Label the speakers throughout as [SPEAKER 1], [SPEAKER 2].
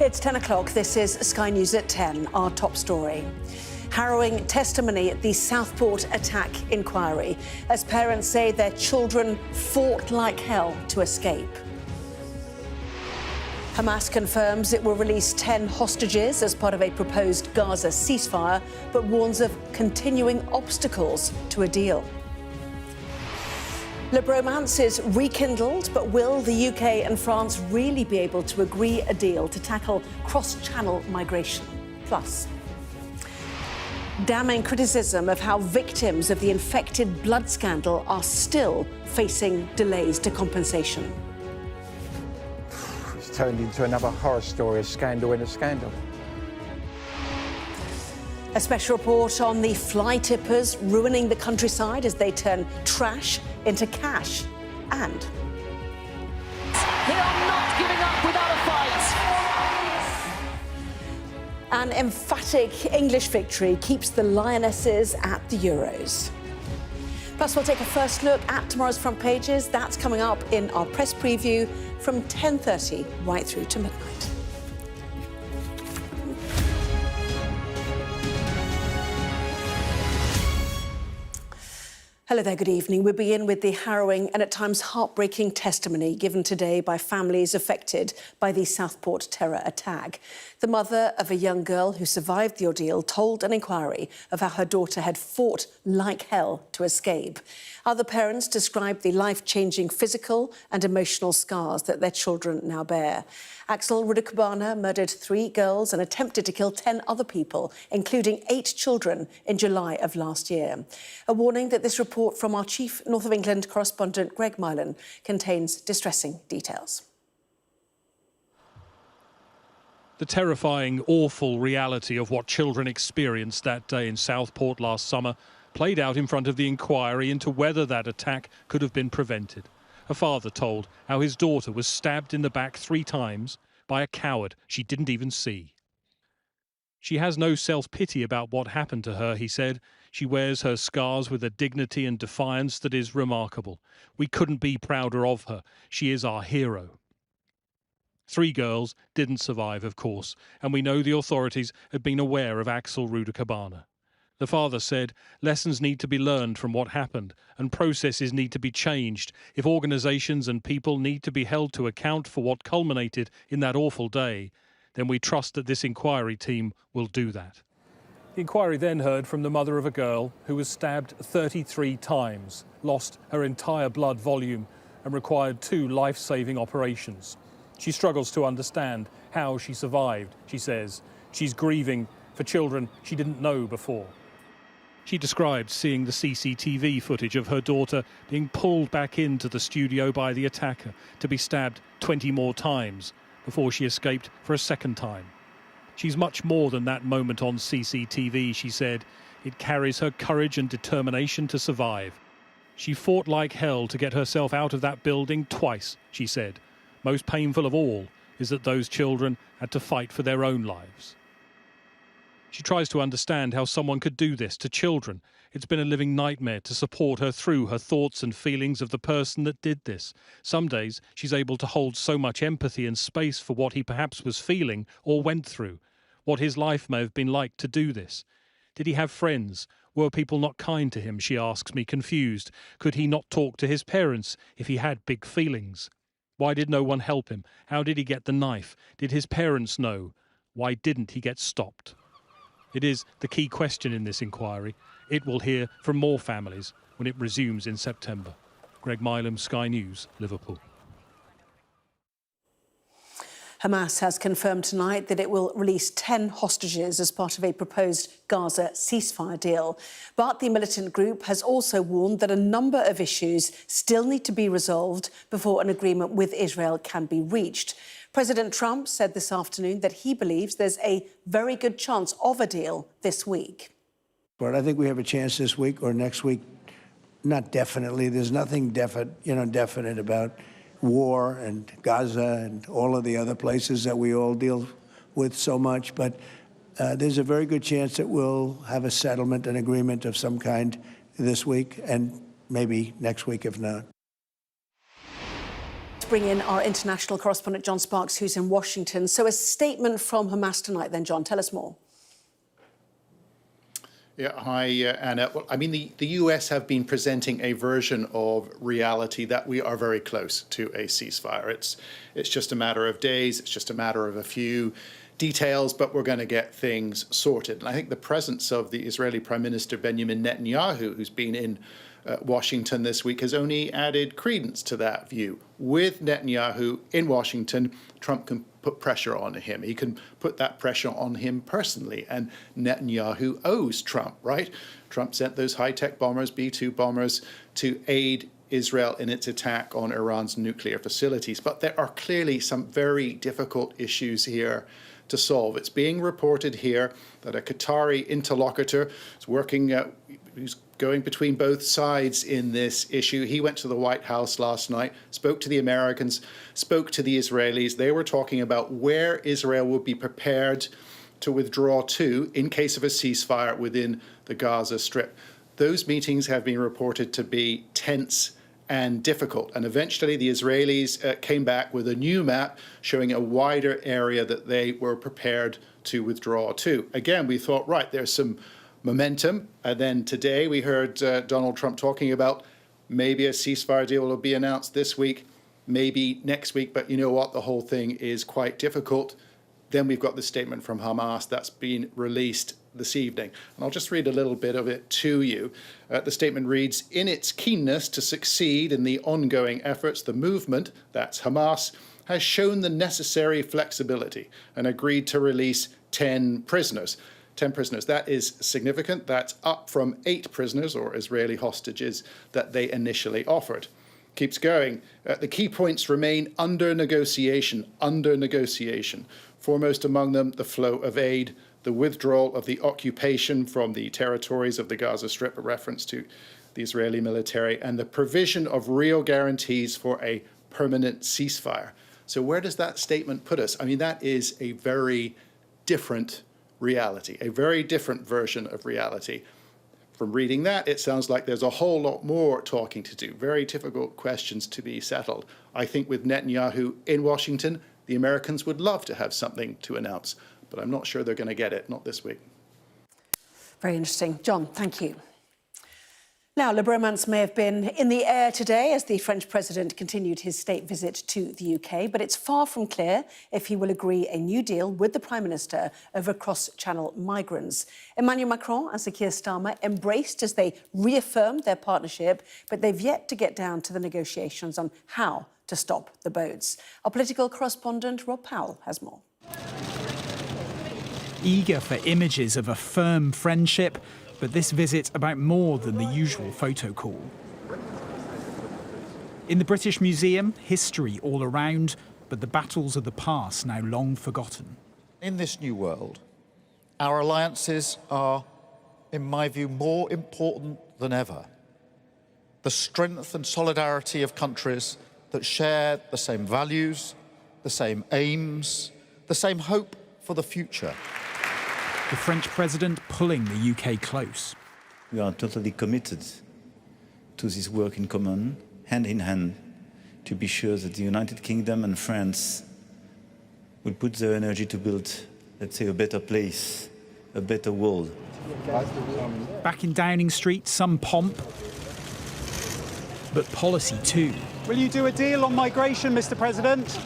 [SPEAKER 1] It's 10 o'clock. This is Sky News at 10, our top story. Harrowing testimony at the Southport attack inquiry as parents say their children fought like hell to escape. Hamas confirms it will release 10 hostages as part of a proposed Gaza ceasefire, but warns of continuing obstacles to a deal. Le Bromance is rekindled, but will the UK and France really be able to agree a deal to tackle cross-channel migration? Plus, damning criticism of how victims of the infected blood scandal are still facing delays to compensation.
[SPEAKER 2] It's turned into another horror story, a scandal in a scandal.
[SPEAKER 1] A special report on the fly tippers ruining the countryside as they turn trash into cash. And
[SPEAKER 3] they are not giving up without a fight.
[SPEAKER 1] An emphatic English victory keeps the Lionesses at the Euros. Plus, we'll take a first look at tomorrow's front pages. That's coming up in our press preview from 10:30 right through to midnight. Hello there, good evening. We begin with the harrowing and at times heartbreaking testimony given today by families affected by the Southport terror attack. The mother of a young girl who survived the ordeal told an inquiry of how her daughter had fought like hell to escape. Other parents described the life-changing physical and emotional scars that their children now bear. Axel Rudakabana murdered 3 girls and attempted to kill 10 other people, including 8 children, in July of last year. A warning that this report from our chief North of England correspondent Greg Mylan contains distressing details.
[SPEAKER 4] The terrifying, awful reality of what children experienced that day in Southport last summer played out in front of the inquiry into whether that attack could have been prevented. A father told how his daughter was stabbed in the back 3 times by a coward she didn't even see. She has no self-pity about what happened to her, he said. She wears her scars with a dignity and defiance that is remarkable. We couldn't be prouder of her. She is our hero. 3 girls didn't survive, of course, and we know the authorities had been aware of Axel Rudakabana. The father said lessons need to be learned from what happened and processes need to be changed if organisations and people need to be held to account for what culminated in that awful day. Then we trust that this inquiry team will do that. The inquiry then heard from the mother of a girl who was stabbed 33 times, lost her entire blood volume and required 2 life-saving operations. She struggles to understand how she survived, she says. She's grieving for children she didn't know before. She described seeing the CCTV footage of her daughter being pulled back into the studio by the attacker to be stabbed 20 more times before she escaped for a second time. She's much more than that moment on CCTV, she said. It carries her courage and determination to survive. She fought like hell to get herself out of that building twice, she said. Most painful of all is that those children had to fight for their own lives. She tries to understand how someone could do this to children. It's been a living nightmare to support her through her thoughts and feelings of the person that did this. Some days she's able to hold so much empathy and space for what he perhaps was feeling or went through, what his life may have been like to do this. Did he have friends? Were people not kind to him, she asks me, confused. Could he not talk to his parents if he had big feelings? Why did no one help him? How did he get the knife? Did his parents know? Why didn't he get stopped? It is the key question in this inquiry. It will hear from more families when it resumes in September. Greg Mylan, Sky News, Liverpool.
[SPEAKER 1] Hamas has confirmed tonight that it will release 10 hostages as part of a proposed Gaza ceasefire deal. But the militant group has also warned that a number of issues still need to be resolved before an agreement with Israel can be reached. President Trump said this afternoon that he believes there's a very good chance of a deal this week.
[SPEAKER 5] But I think we have a chance this week or next week. Not definitely. There's nothing definite about war and Gaza and all of the other places that we all deal with so much. But there's a very good chance that we'll have a settlement, an agreement of some kind this week and maybe next week if not.
[SPEAKER 1] To bring in our international correspondent, John Sparks, who's in Washington. So a statement from Hamas tonight then, John. Tell us more.
[SPEAKER 6] Yeah, hi, Anna. Well, I mean, the US have been presenting a version of reality that we are very close to a ceasefire. It's just a matter of days. It's just a matter of a few details, but we're going to get things sorted. And I think the presence of the Israeli Prime Minister Benjamin Netanyahu, who's been in Washington this week, has only added credence to that view. With Netanyahu in Washington, Trump can put pressure on him. He can put that pressure on him personally. And Netanyahu owes Trump, right? Trump sent those high-tech bombers, B-2 bombers, to aid Israel in its attack on Iran's nuclear facilities. But there are clearly some very difficult issues here to solve. It's being reported here that a Qatari interlocutor is working, who's going between both sides in this issue. He went to the White House last night, spoke to the Americans, spoke to the Israelis. They were talking about where Israel would be prepared to withdraw to in case of a ceasefire within the Gaza Strip. Those meetings have been reported to be tense and difficult. And eventually the Israelis came back with a new map showing a wider area that they were prepared to withdraw to. Again, we thought, right, there's some momentum. And then today we heard Donald Trump talking about maybe a ceasefire deal will be announced this week, maybe next week. But you know what? The whole thing is quite difficult. Then we've got the statement from Hamas that's been released this evening. And I'll just read a little bit of it to you. The statement reads, in its keenness to succeed in the ongoing efforts, the movement, that's Hamas, has shown the necessary flexibility and agreed to release 10 prisoners. 10 prisoners. That is significant. That's up from 8 prisoners or Israeli hostages that they initially offered. Keeps going. The key points remain under negotiation. Foremost among them, the flow of aid, the withdrawal of the occupation from the territories of the Gaza Strip, a reference to the Israeli military, and the provision of real guarantees for a permanent ceasefire. So where does that statement put us? I mean, that is a very different reality, a very different version of reality. From reading that, it sounds like there's a whole lot more talking to do, very difficult questions to be settled. I think with Netanyahu in Washington, the Americans would love to have something to announce, but I'm not sure they're going to get it, not this week.
[SPEAKER 1] Very interesting. John, thank you. Now, Le Bromance may have been in the air today as the French president continued his state visit to the UK, but it's far from clear if he will agree a new deal with the Prime Minister over cross-channel migrants. Emmanuel Macron and Sir Keir Starmer embraced as they reaffirmed their partnership, but they've yet to get down to the negotiations on how to stop the boats. Our political correspondent, Rob Powell, has more.
[SPEAKER 7] Eager for images of a firm friendship, but this visit about more than the usual photo call. In the British Museum, history all around, but the battles of the past now long forgotten.
[SPEAKER 8] In this new world, our alliances are, in my view, more important than ever. The strength and solidarity of countries that share the same values, the same aims, the same hope for the future.
[SPEAKER 7] The French president pulling the UK close.
[SPEAKER 9] We are totally committed to this work in common, hand in hand, to be sure that the United Kingdom and France will put their energy to build, let's say, a better place, a better world.
[SPEAKER 7] Back in Downing Street, some pomp, but policy too.
[SPEAKER 10] Will you do a deal on migration, Mr. President?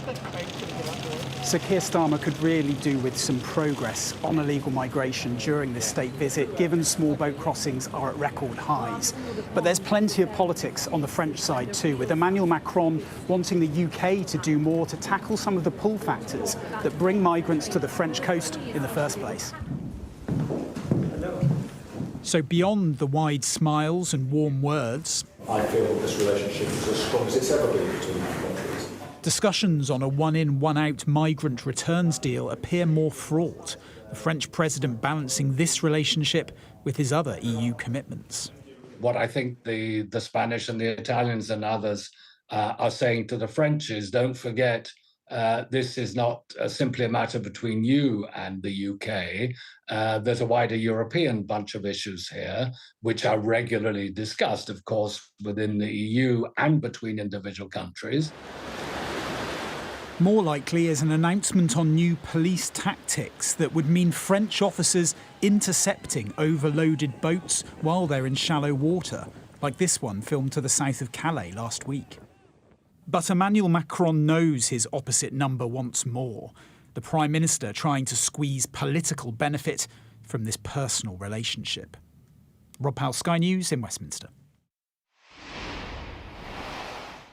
[SPEAKER 10] Sir Keir Starmer could really do with some progress on illegal migration during this state visit, given small boat crossings are at record highs. But there's plenty of politics on the French side too, with Emmanuel Macron wanting the UK to do more to tackle some of the pull factors that bring migrants to the French coast in the first place.
[SPEAKER 7] So beyond the wide smiles and warm words,
[SPEAKER 11] I feel this relationship is as strong as it's ever been between our countries.
[SPEAKER 7] Discussions on a one-in, one-out migrant returns deal appear more fraught, the French president balancing this relationship with his other EU commitments.
[SPEAKER 12] What I think the Spanish and the Italians and others are saying to the French is, don't forget, this is not simply a matter between you and the UK. There's a wider European bunch of issues here, which are regularly discussed, of course, within the EU and between individual countries.
[SPEAKER 7] More likely is an announcement on new police tactics that would mean French officers intercepting overloaded boats while they're in shallow water, like this one filmed to the south of Calais last week. But Emmanuel Macron knows his opposite number wants more. The Prime Minister trying to squeeze political benefit from this personal relationship. Rob Powell, Sky News in Westminster.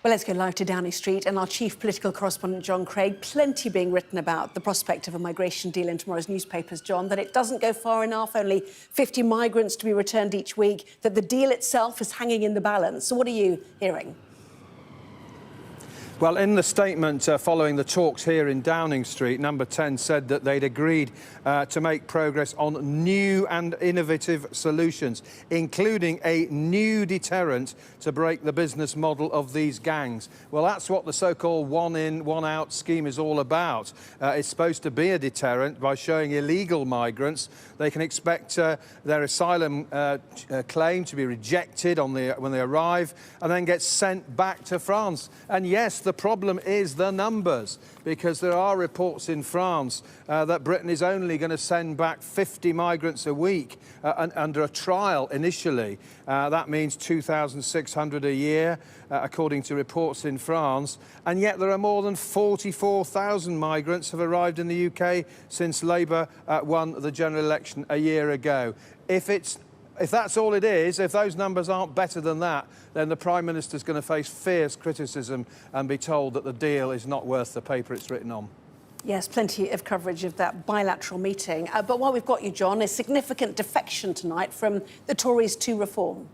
[SPEAKER 1] Well, let's go live to Downing Street and our chief political correspondent, John Craig. Plenty being written about the prospect of a migration deal in tomorrow's newspapers, John, that it doesn't go far enough, only 50 migrants to be returned each week, that the deal itself is hanging in the balance. So what are you hearing?
[SPEAKER 2] Well, in the statement following the talks here in Downing Street, Number 10 said that they'd agreed to make progress on new and innovative solutions, including a new deterrent to break the business model of these gangs. Well, that's what the so-called one-in, one-out scheme is all about. It's supposed to be a deterrent by showing illegal migrants they can expect their asylum claim to be rejected when they arrive and then get sent back to France. And yes, the problem is the numbers, because there are reports in France that Britain is only going to send back 50 migrants a week under a trial initially. That means 2,600 a year, according to reports in France. And yet there are more than 44,000 migrants have arrived in the UK since Labour won the general election a year ago. If that's all it is, if those numbers aren't better than that, then the Prime Minister's going to face fierce criticism and be told that the deal is not worth the paper it's written on.
[SPEAKER 1] Yes, plenty of coverage of that bilateral meeting. But while we've got you, John, a significant defection tonight from the Tories to reform.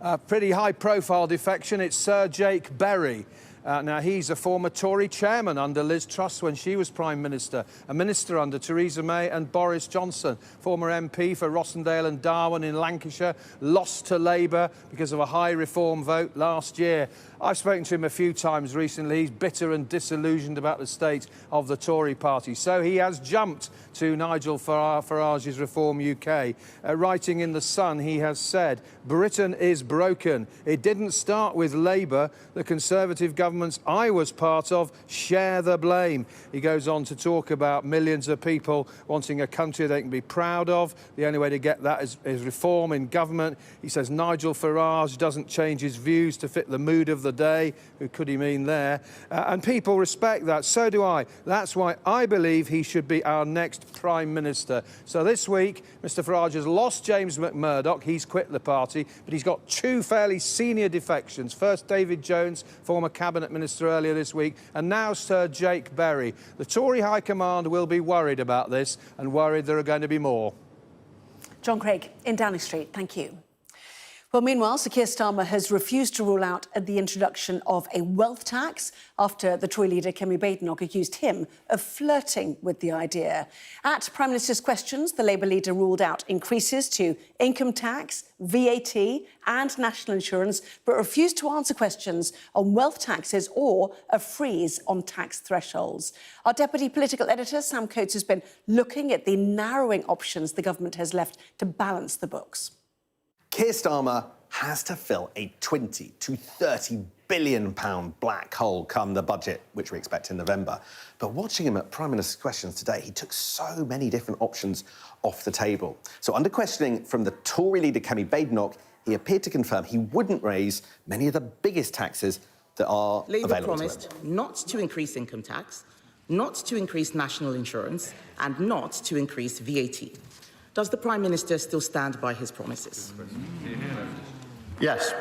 [SPEAKER 2] A pretty high-profile defection. It's Sir Jake Berry. Now, he's a former Tory chairman under Liz Truss when she was Prime Minister, a minister under Theresa May and Boris Johnson, former MP for Rossendale and Darwen in Lancashire, lost to Labour because of a high reform vote last year. I've spoken to him a few times recently. He's bitter and disillusioned about the state of the Tory party. So he has jumped to Nigel Farage's Reform UK. Writing in The Sun, he has said, "Britain is broken. It didn't start with Labour. The Conservative governments I was part of share the blame." He goes on to talk about millions of people wanting a country they can be proud of. The only way to get that is reform in government. He says Nigel Farage doesn't change his views to fit the mood of the day. Who could he mean there? And people respect that. So do I. That's why I believe he should be our next Prime Minister. So this week, Mr Farage has lost James McMurdoch. He's quit the party, but he's got two fairly senior defections. First, David Jones, former Cabinet Minister earlier this week, and now Sir Jake Berry. The Tory High Command will be worried about this and worried there are going to be more.
[SPEAKER 1] John Craig in Downing Street, thank you. Well, meanwhile, Sir Keir Starmer has refused to rule out the introduction of a wealth tax after the Tory leader Kemi Badenoch accused him of flirting with the idea. At Prime Minister's questions, the Labour leader ruled out increases to income tax, VAT and national insurance, but refused to answer questions on wealth taxes or a freeze on tax thresholds. Our deputy political editor, Sam Coates, has been looking at the narrowing options the government has left to balance the books.
[SPEAKER 13] Keir Starmer has to fill a £20 to £30 billion black hole come the budget, which we expect in November. But watching him at Prime Minister's questions today, he took so many different options off the table. So under questioning from the Tory leader Kemi Badenoch, he appeared to confirm he wouldn't raise many of the biggest taxes that are
[SPEAKER 14] Labour
[SPEAKER 13] available
[SPEAKER 14] promised
[SPEAKER 13] to him.
[SPEAKER 14] not to increase income tax, not to increase national insurance, and not to increase VAT. Does the Prime Minister still stand by his promises?
[SPEAKER 13] Yes.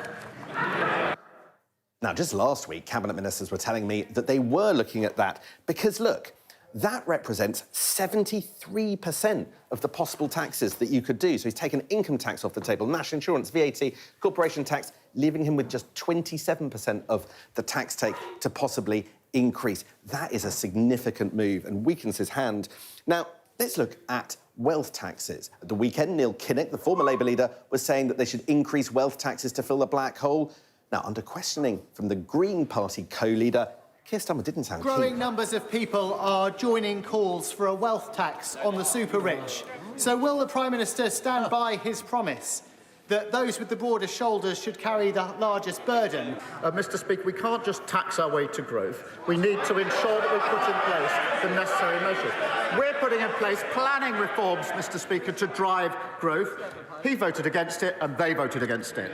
[SPEAKER 13] Now, just last week, Cabinet Ministers were telling me that they were looking at that because, look, that represents 73% of the possible taxes that you could do. So he's taken income tax off the table, national insurance, VAT, corporation tax, leaving him with just 27% of the tax take to possibly increase. That is a significant move and weakens his hand. Now, let's look at wealth taxes. At the weekend, Neil Kinnock, the former Labour leader, was saying that they should increase wealth taxes to fill the black hole. Now, under questioning from the Green Party co-leader, Keir Starmer didn't sound keen.
[SPEAKER 15] Growing numbers of people are joining calls for a wealth tax on the super-rich. So will the Prime Minister stand by his promise that those with the broadest shoulders should carry the largest burden.
[SPEAKER 8] Mr. Speaker, we can't just tax our way to growth. We need to ensure that we put in place the necessary measures. We're putting in place planning reforms, Mr. Speaker, to drive growth. He voted against it and they voted against it.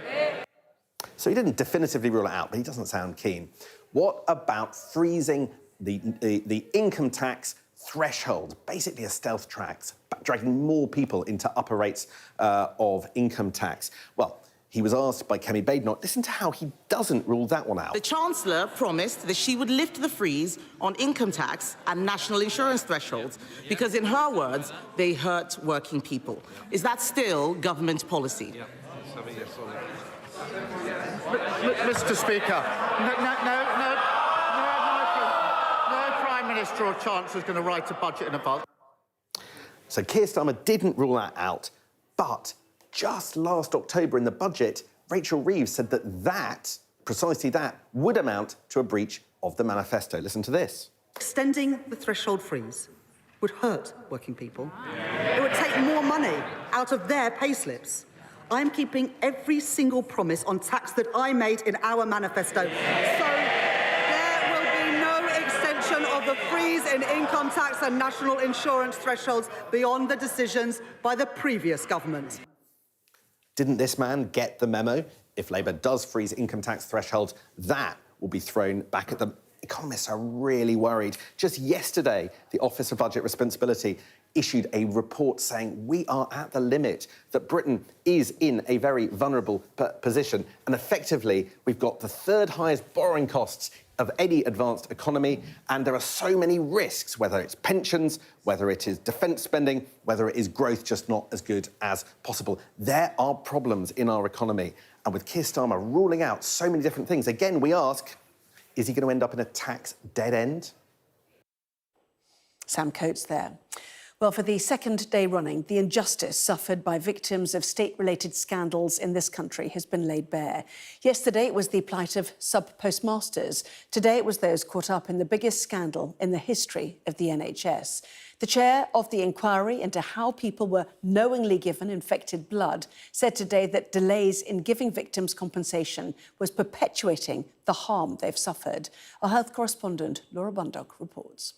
[SPEAKER 13] So he didn't definitively rule it out, but he doesn't sound keen. What about freezing the income tax threshold, basically a stealth tax, dragging more people into upper rates of income tax? Well, he was asked by Kemi Badenoch. Listen to how he doesn't rule that one out.
[SPEAKER 14] The Chancellor promised that she would lift the freeze on income tax and national insurance thresholds because, in her words, they hurt working people. Is that still government policy?
[SPEAKER 8] Yeah. Mr. Speaker, no Prime Minister or Chancellor is going to write a budget in advance.
[SPEAKER 13] So Keir Starmer didn't rule that out, but just last October in the budget, Rachel Reeves said that precisely that, would amount to a breach of the manifesto. Listen to this.
[SPEAKER 16] Extending the threshold freeze would hurt working people. It would take more money out of their payslips. I'm keeping every single promise on tax that I made in our manifesto. So there will be no extension of the freeze in income tax and national insurance thresholds beyond the decisions by the previous government.
[SPEAKER 13] Didn't this man get the memo? If Labour does freeze income tax thresholds, that will be thrown back at them. Economists are really worried. Just yesterday, the Office of Budget Responsibility issued a report saying we are at the limit, that Britain is in a very vulnerable position, and effectively we've got the third highest borrowing costs of any advanced economy, and there are so many risks, whether it's pensions, whether it is defence spending, whether it is growth just not as good as possible. There are problems in our economy, and with Keir Starmer ruling out so many different things, again we ask, is he going to end up in a tax dead end?
[SPEAKER 1] Sam Coates there. Well, for the second day running, the injustice suffered by victims of state-related scandals in this country has been laid bare. Yesterday, it was the plight of sub-postmasters. Today, it was those caught up in the biggest scandal in the history of the NHS. The chair of the inquiry into how people were knowingly given infected blood said today that delays in giving victims compensation was perpetuating the harm they've suffered. Our health correspondent, Laura Bundock, reports.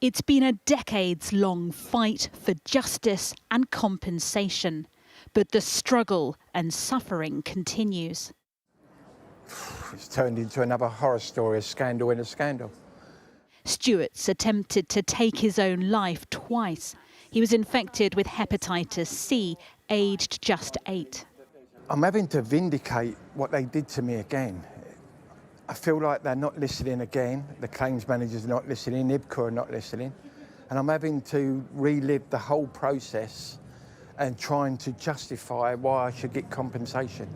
[SPEAKER 17] It's been a decades-long fight for justice and compensation, but the struggle and suffering continues.
[SPEAKER 18] It's turned into another horror story, a scandal in a scandal.
[SPEAKER 17] Stuart's attempted to take his own life twice. He was infected with hepatitis C, aged just 8.
[SPEAKER 18] I'm having to vindicate what they did to me again. I feel like they're not listening again. The claims managers are not listening, IBCA are not listening. And I'm having to relive the whole process and trying to justify why I should get compensation.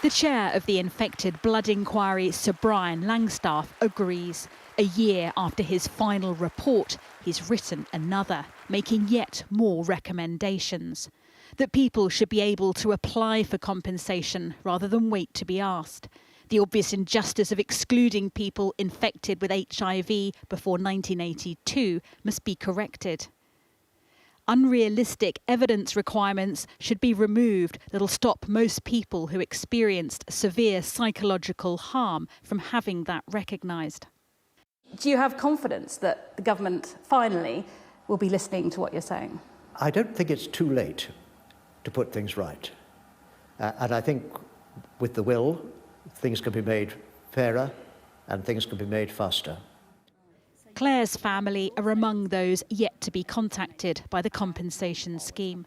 [SPEAKER 17] The chair of the infected blood inquiry, Sir Brian Langstaff, agrees. A year after his final report, he's written another, making yet more recommendations. That people should be able to apply for compensation rather than wait to be asked. The obvious injustice of excluding people infected with HIV before 1982 must be corrected. Unrealistic evidence requirements should be removed that'll stop most people who experienced severe psychological harm from having that recognised.
[SPEAKER 19] Do you have confidence that the government finally will be listening to what you're saying?
[SPEAKER 20] I don't think it's too late to put things right. And I think with the will, things can be made fairer and things can be made faster.
[SPEAKER 17] Claire's family are among those yet to be contacted by the compensation scheme.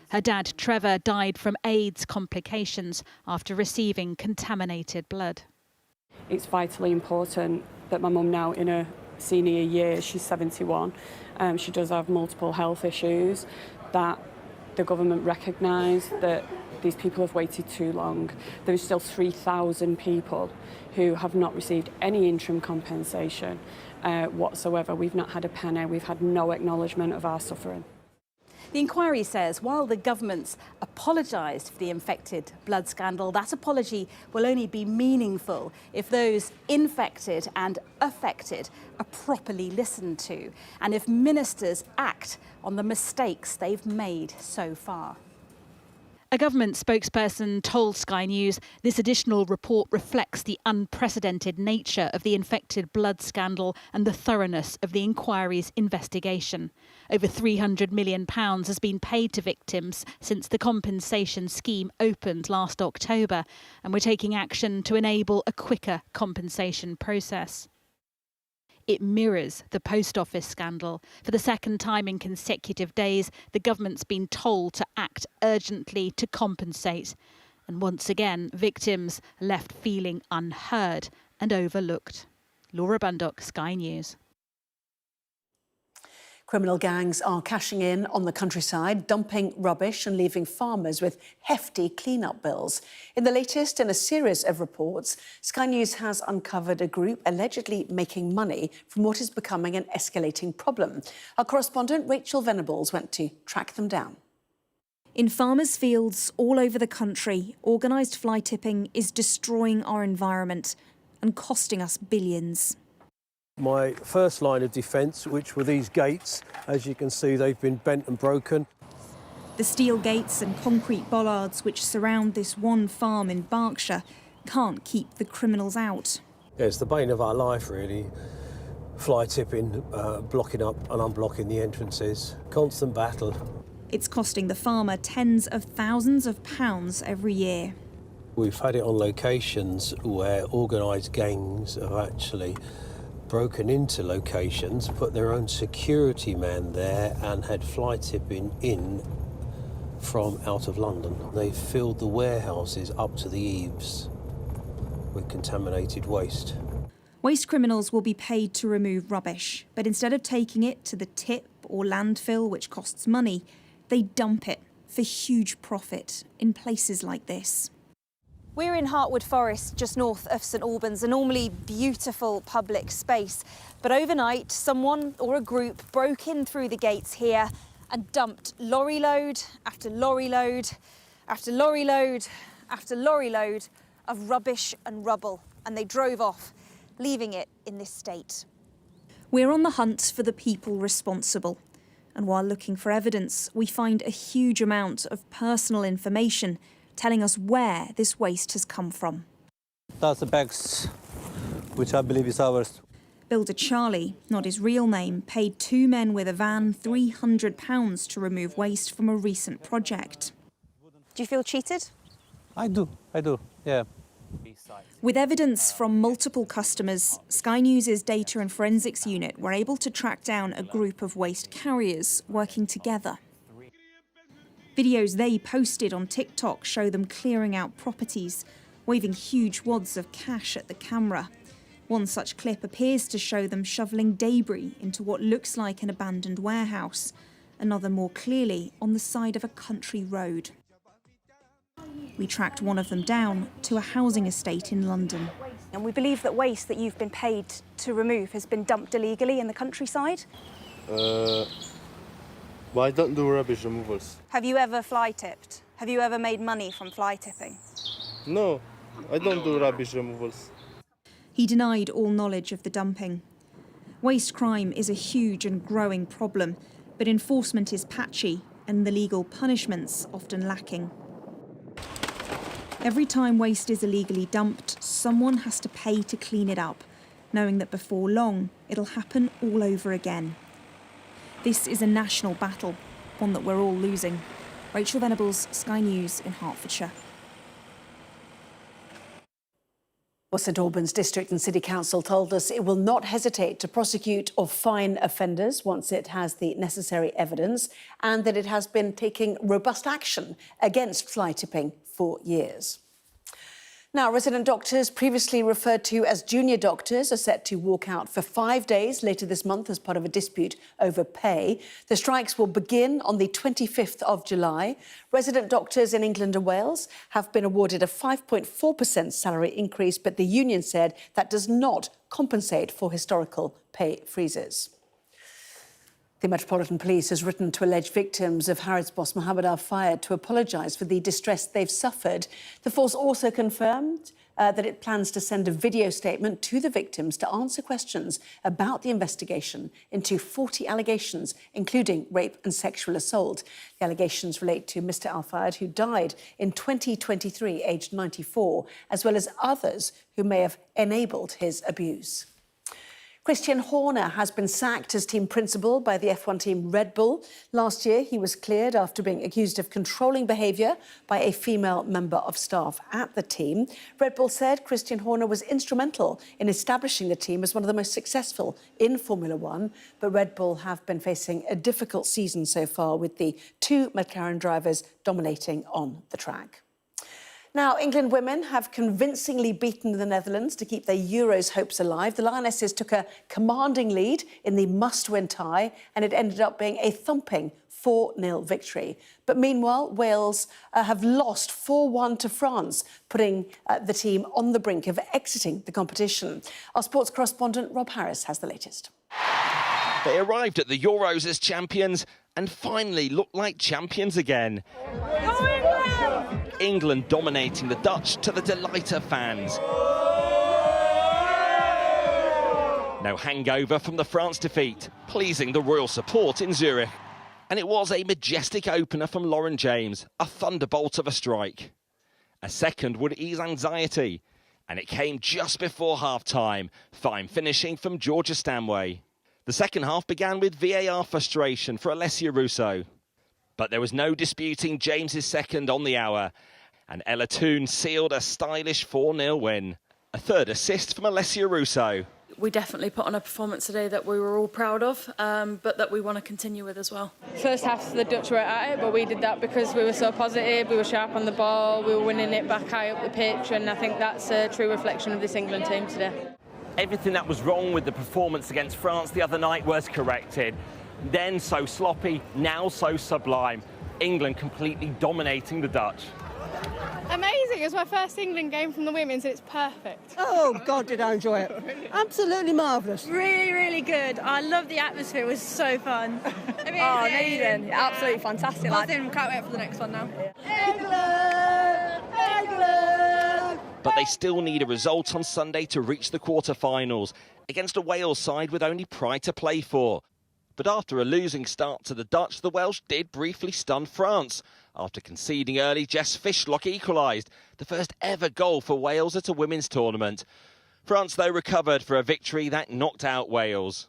[SPEAKER 17] Her dad, Trevor, died from AIDS complications after receiving contaminated blood.
[SPEAKER 21] It's vitally important that my mum, now in her senior year, she's 71, she does have multiple health issues, that the government recognise that these people have waited too long. There's still 3,000 people who have not received any interim compensation whatsoever. We've not had a penny, we've had no acknowledgement of our suffering.
[SPEAKER 19] The inquiry says while the government's apologised for the infected blood scandal, that apology will only be meaningful if those infected and affected are properly listened to and if ministers act on the mistakes they've made so far.
[SPEAKER 17] A government spokesperson told Sky News this additional report reflects the unprecedented nature of the infected blood scandal and the thoroughness of the inquiry's investigation. Over £300 million has been paid to victims since the compensation scheme opened last October, and we're taking action to enable a quicker compensation process. It mirrors the post office scandal. For the second time in consecutive days, the government's been told to act urgently to compensate. And once again, victims left feeling unheard and overlooked. Laura Bundock, Sky News.
[SPEAKER 1] Criminal gangs are cashing in on the countryside, dumping rubbish and leaving farmers with hefty clean-up bills. In the latest in a series of reports, Sky News has uncovered a group allegedly making money from what is becoming an escalating problem. Our correspondent Rachel Venables went to track them down.
[SPEAKER 3] In farmers' fields all over the country, organised fly tipping is destroying our environment and costing us billions.
[SPEAKER 22] My first line of defence, which were these gates, as you can see, they've been bent and broken.
[SPEAKER 3] The steel gates and concrete bollards which surround this one farm in Berkshire can't keep the criminals out.
[SPEAKER 22] Yeah, it's the bane of our life, really. Fly tipping, blocking up and unblocking the entrances. Constant battle.
[SPEAKER 3] It's costing the farmer tens of thousands of pounds every year.
[SPEAKER 22] We've had it on locations where organised gangs have actually broken into locations, put their own security man there and had fly tipping in from out of London. They filled the warehouses up to the eaves with contaminated waste.
[SPEAKER 3] Waste criminals will be paid to remove rubbish, but instead of taking it to the tip or landfill, which costs money, they dump it for huge profit in places like this.
[SPEAKER 23] We're in Hartwood Forest, just north of St Albans, a normally beautiful public space. But overnight, someone or a group broke in through the gates here and dumped lorry load after lorry load after lorry load after lorry load of rubbish and rubble. And they drove off, leaving it in this state.
[SPEAKER 3] We're on the hunt for the people responsible. And while looking for evidence, we find a huge amount of personal information telling us where this waste has come from.
[SPEAKER 22] That's the bags, which I believe is ours.
[SPEAKER 3] Builder Charlie, not his real name, paid two men with a van £300 to remove waste from a recent project.
[SPEAKER 23] Do you feel cheated?
[SPEAKER 22] I do, yeah.
[SPEAKER 3] With evidence from multiple customers, Sky News' data and forensics unit were able to track down a group of waste carriers working together. Videos they posted on TikTok show them clearing out properties, waving huge wads of cash at the camera. One such clip appears to show them shovelling debris into what looks like an abandoned warehouse, another more clearly on the side of a country road. We tracked one of them down to a housing estate in London.
[SPEAKER 23] And we believe that waste that you've been paid to remove has been dumped illegally in the countryside.
[SPEAKER 24] But I don't do rubbish removals.
[SPEAKER 23] Have you ever fly tipped? Have you ever made money from fly tipping?
[SPEAKER 24] No, I don't do rubbish removals.
[SPEAKER 3] He denied all knowledge of the dumping. Waste crime is a huge and growing problem, but enforcement is patchy and the legal punishments often lacking. Every time waste is illegally dumped, someone has to pay to clean it up, knowing that before long, it'll happen all over again. This is a national battle, one that we're all losing. Rachel Venables, Sky News in Hertfordshire.
[SPEAKER 1] Well, St Albans District and City Council told us it will not hesitate to prosecute or fine offenders once it has the necessary evidence, and that it has been taking robust action against fly tipping for years. Now, resident doctors, previously referred to as junior doctors, are set to walk out for 5 days later this month as part of a dispute over pay. The strikes will begin on the 25th of July. Resident doctors in England and Wales have been awarded a 5.4% salary increase, but the union said that does not compensate for historical pay freezes. The Metropolitan Police has written to alleged victims of Harrods boss Mohammed Al Fayed to apologise for the distress they've suffered. The force also confirmed that it plans to send a video statement to the victims to answer questions about the investigation into 40 allegations, including rape and sexual assault. The allegations relate to Mr Al-Fayed, who died in 2023, aged 94, as well as others who may have enabled his abuse. Christian Horner has been sacked as team principal by the F1 team Red Bull. Last year, he was cleared after being accused of controlling behaviour by a female member of staff at the team. Red Bull said Christian Horner was instrumental in establishing the team as one of the most successful in Formula One. But Red Bull have been facing a difficult season so far, with the two McLaren drivers dominating on the track. Now, England women have convincingly beaten the Netherlands to keep their Euros hopes alive. The Lionesses took a commanding lead in the must-win tie, and it ended up being a thumping 4-0 victory. But meanwhile, Wales have lost 4-1 to France, putting the team on the brink of exiting the competition. Our sports correspondent Rob Harris has the latest.
[SPEAKER 4] They arrived at the Euros as champions and finally looked like champions again. England dominating the Dutch to the delight of fans. No hangover from the France defeat, pleasing the royal support in Zurich. And it was a majestic opener from Lauren James, a thunderbolt of a strike. A second would ease anxiety, and it came just before half-time, fine finishing from Georgia Stanway. The second half began with VAR frustration for Alessia Russo. But there was no disputing James's second on the hour, and Ella Toone sealed a stylish 4-0 win. A third assist from Alessia Russo.
[SPEAKER 5] We definitely put on a performance today that we were all proud of, but that we want to continue with as well.
[SPEAKER 6] First half, the Dutch were at it, but we did that because we were so positive, we were sharp on the ball, we were winning it back high up the pitch, and I think that's a true reflection of this England team today.
[SPEAKER 9] Everything that was wrong with the performance against France the other night was corrected. Then so sloppy, now so sublime. England completely dominating the Dutch.
[SPEAKER 25] Amazing. It was my first England game from the women's and it's perfect.
[SPEAKER 26] Oh, God, did I enjoy it. Absolutely marvellous.
[SPEAKER 25] Really, really good. I love the atmosphere. It was so fun. Amazing. Absolutely fantastic. Can't wait for the next one now.
[SPEAKER 26] England! England!
[SPEAKER 4] But they still need a result on Sunday to reach the quarter-finals against a Wales side with only pride to play for. But after a losing start to the Dutch, the Welsh did briefly stun France. After conceding early, Jess Fishlock equalised, the first ever goal for Wales at a women's tournament. France, though, recovered for a victory that knocked out Wales.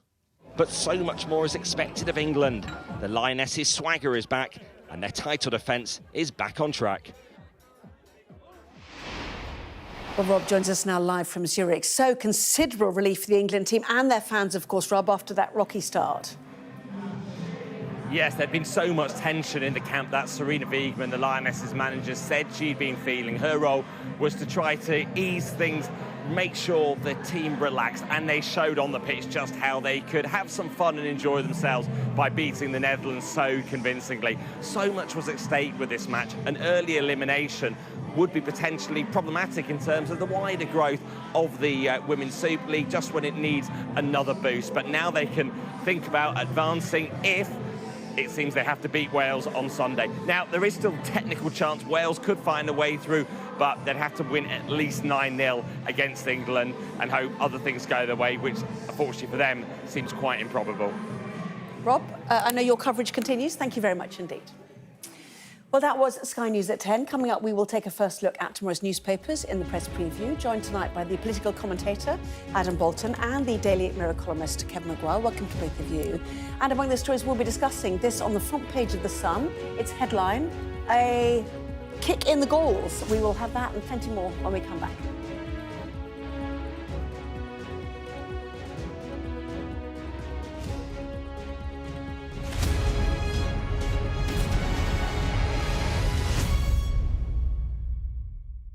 [SPEAKER 4] But so much more is expected of England. The Lionesses' swagger is back, and their title defence is back on track.
[SPEAKER 1] Well, Rob joins us now live from Zurich. So considerable relief for the England team and their fans, of course, Rob, after that rocky start.
[SPEAKER 9] Yes, there'd been so much tension in the camp that Serena Wiegman, the Lionesses manager, said she'd been feeling. Her role was to try to ease things, make sure the team relaxed, and they showed on the pitch just how they could have some fun and enjoy themselves by beating the Netherlands so convincingly. So much was at stake with this match. An early elimination would be potentially problematic in terms of the wider growth of the Women's Super League, just when it needs another boost. But now they can think about advancing if it seems they have to beat Wales on Sunday. Now, there is still technical chance Wales could find a way through, but they'd have to win at least 9-0 against England and hope other things go their way, which, unfortunately for them, seems quite improbable.
[SPEAKER 1] Rob, I know your coverage continues. Thank you very much indeed. Well, that was Sky News at 10. Coming up, we will take a first look at tomorrow's newspapers in the press preview, joined tonight by the political commentator, Adam Bolton, and the Daily Mirror columnist, Kevin Maguire. Welcome to both of you. And among the stories we'll be discussing, this on the front page of The Sun, its headline, a kick in the goals. We will have that and plenty more when we come back.